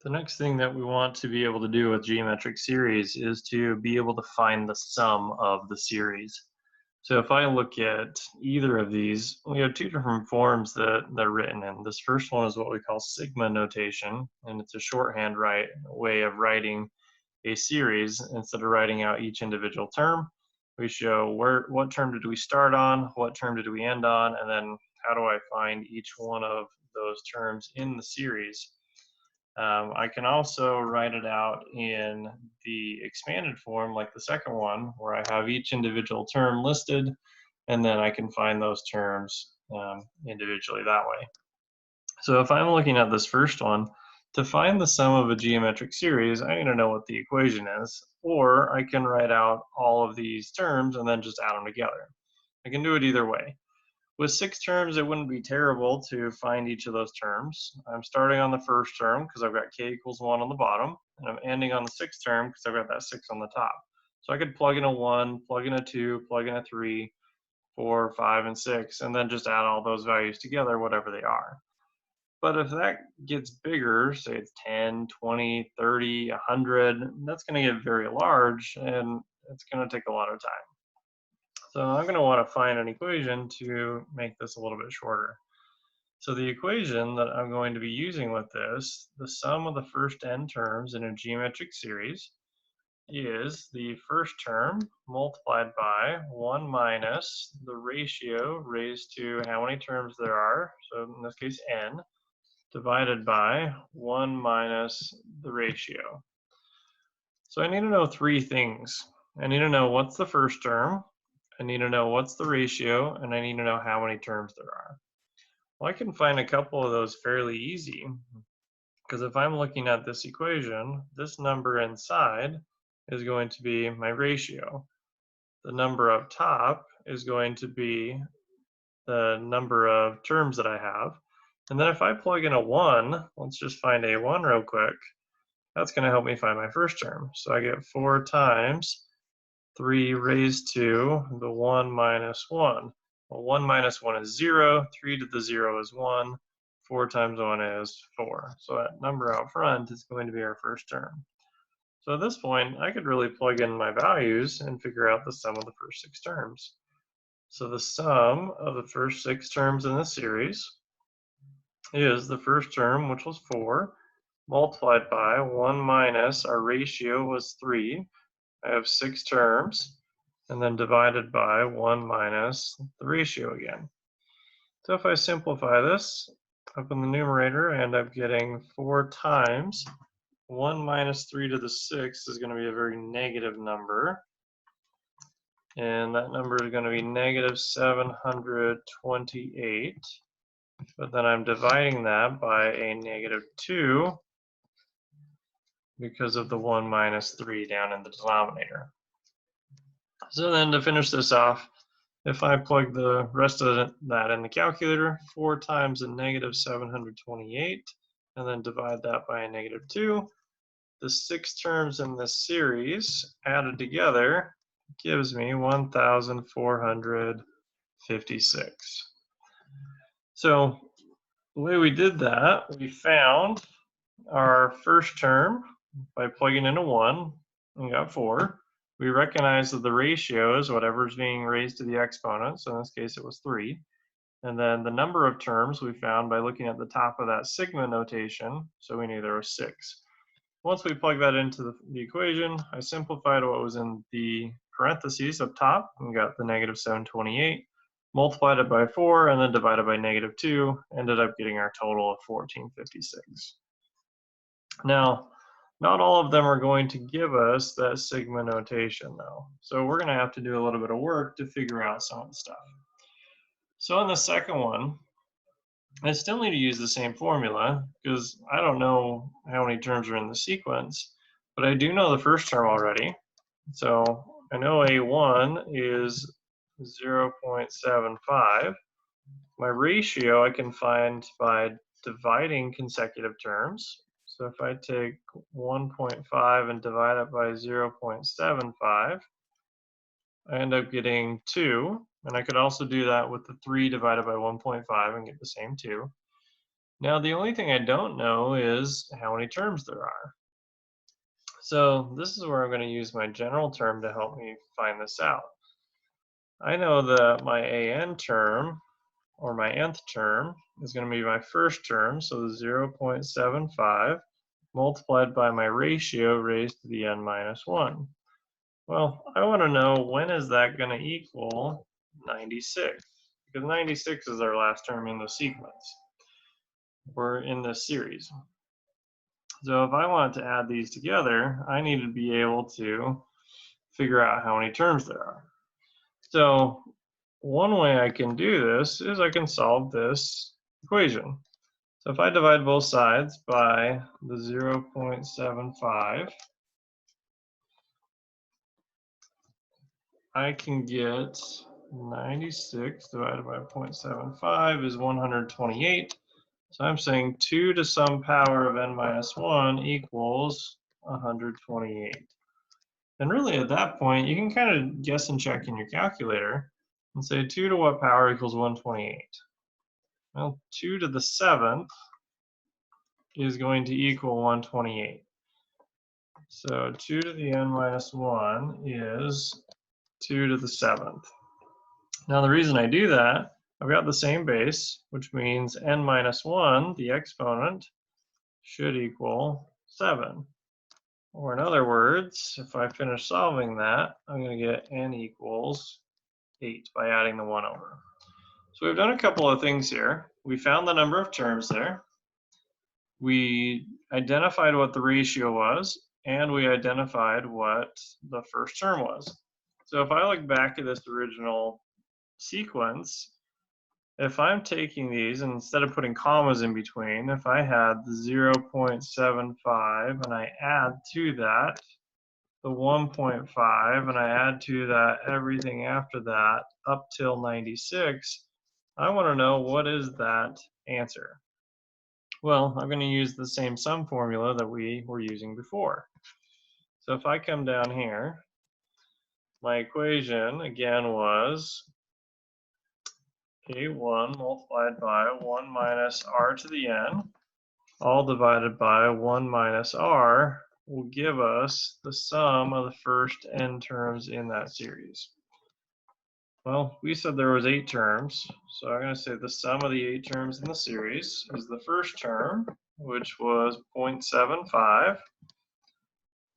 The next thing that we want to be able to do with geometric series is to be able to find the sum of the series. So if I look at either of these, we have two different forms that they're written in. This first one is what we call sigma notation, and it's a shorthand way of writing a series. Instead of writing out each individual term, we show what term did we start on, what term did we end on, and then how do I find each one of those terms in the series. I can also write it out in the expanded form, like the second one, where I have each individual term listed, and then I can find those terms individually that way. So if I'm looking at this first one, to find the sum of a geometric series, I need to know what the equation is, or I can write out all of these terms and then just add them together. I can do it either way. With six terms, it wouldn't be terrible to find each of those terms. I'm starting on the first term because I've got k equals 1 on the bottom, and I'm ending on the sixth term because I've got that 6 on the top. So I could plug in a 1, plug in a 2, plug in a 3, 4, 5, and 6, and then just add all those values together, whatever they are. But if that gets bigger, say it's 10, 20, 30, 100, that's going to get very large, and it's going to take a lot of time. So I'm going to want to find an equation to make this a little bit shorter. So the equation that I'm going to be using with this, the sum of the first n terms in a geometric series, is the first term multiplied by 1 minus the ratio raised to how many terms there are, so in this case n, divided by 1 minus the ratio. So I need to know three things. I need to know what's the first term, I need to know what's the ratio, and I need to know how many terms there are. Well, I can find a couple of those fairly easy, because if I'm looking at this equation, this number inside is going to be my ratio. The number up top is going to be the number of terms that I have. And then if I plug in a 1, let's just find a 1 real quick, that's going to help me find my first term. So I get 4 times 3 raised to the 1 minus 1. Well, 1 minus 1 is 0, 3 to the 0 is 1, 4 times 1 is 4. So that number out front is going to be our first term. So at this point, I could really plug in my values and figure out the sum of the first 6 terms. So the sum of the first 6 terms in the series is the first term, which was 4, multiplied by 1 minus, our ratio was 3. I have 6 terms, and then divided by 1 minus the ratio again. So if I simplify this, up in the numerator, I end up getting 4 times 1 minus 3 to the 6 is going to be a very negative number. And that number is going to be negative 728. But then I'm dividing that by a negative 2 because of the 1 minus 3 down in the denominator. So then to finish this off, if I plug the rest of that in the calculator, 4 times a negative 728, and then divide that by a negative 2, the 6 terms in this series added together gives me 1,456. So the way we did that, we found our first term by plugging in a 1, we got 4. We recognize that the ratio is whatever's being raised to the exponent, so in this case it was 3. And then the number of terms we found by looking at the top of that sigma notation, so we knew there was 6. Once we plug that into the equation, I simplified what was in the parentheses up top, and got the negative 728, multiplied it by 4, and then divided by negative 2, ended up getting our total of 1456. Now, not all of them are going to give us that sigma notation though. So we're going to have to do a little bit of work to figure out some of the stuff. So in the second one, I still need to use the same formula because I don't know how many terms are in the sequence, but I do know the first term already. So I know A1 is 0.75. My ratio I can find by dividing consecutive terms. So if I take 1.5 and divide it by 0.75, I end up getting 2. And I could also do that with the 3 divided by 1.5 and get the same 2. Now, the only thing I don't know is how many terms there are. So this is where I'm going to use my general term to help me find this out. I know that my an term, or my nth term, is going to be my first term, so the 0.75 multiplied by my ratio raised to the n minus 1. Well, I want to know when is that going to equal 96, because 96 is our last term in the sequence, or in this series. So if I wanted to add these together, I need to be able to figure out how many terms there are. So one way I can do this is I can solve this equation. So if I divide both sides by the 0.75, I can get 96 divided by 0.75 is 128. So I'm saying 2 to some power of n minus 1 equals 128. And really at that point, you can kind of guess and check in your calculator and say 2 to what power equals 128? Well, 2 to the 7th is going to equal 128. So 2 to the n minus 1 is 2 to the 7th. Now the reason I do that, I've got the same base, which means n minus 1, the exponent, should equal 7. Or in other words, if I finish solving that, I'm going to get n equals 8 by adding the 1 over. So we've done a couple of things here. We found the number of terms there. We identified what the ratio was, and we identified what the first term was. So if I look back at this original sequence, if I'm taking these, and instead of putting commas in between, if I had the 0.75 and I add to that the 1.5 and I add to that everything after that up till 96, I want to know what is that answer. Well, I'm going to use the same sum formula that we were using before. So if I come down here, my equation again was a1 multiplied by 1 minus r to the n, all divided by 1 minus r, will give us the sum of the first n terms in that series. Well, we said there was 8 terms, so I'm going to say the sum of the 8 terms in the series is the first term, which was 0.75,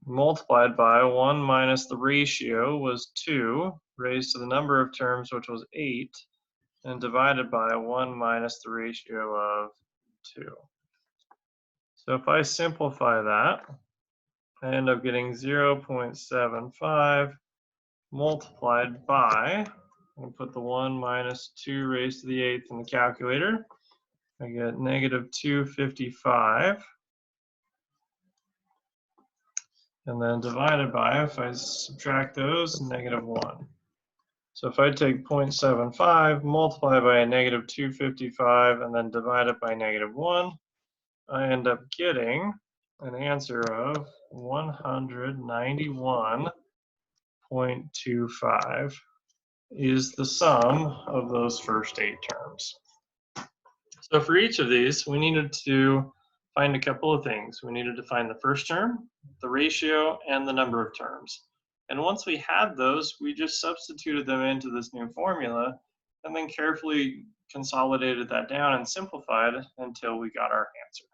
multiplied by 1 minus the ratio was 2, raised to the number of terms, which was 8, and divided by 1 minus the ratio of 2. So if I simplify that, I end up getting 0.75 multiplied by, and put the 1 minus 2 raised to the 8th in the calculator. I get negative 255. And then divided by, if I subtract those, negative 1. So if I take 0.75, multiply by a negative 255, and then divide it by negative 1, I end up getting an answer of 191.25 is the sum of those first 8 terms. So for each of these, we needed to find a couple of things. We needed to find the first term, the ratio, and the number of terms. And once we had those, we just substituted them into this new formula and then carefully consolidated that down and simplified until we got our answer.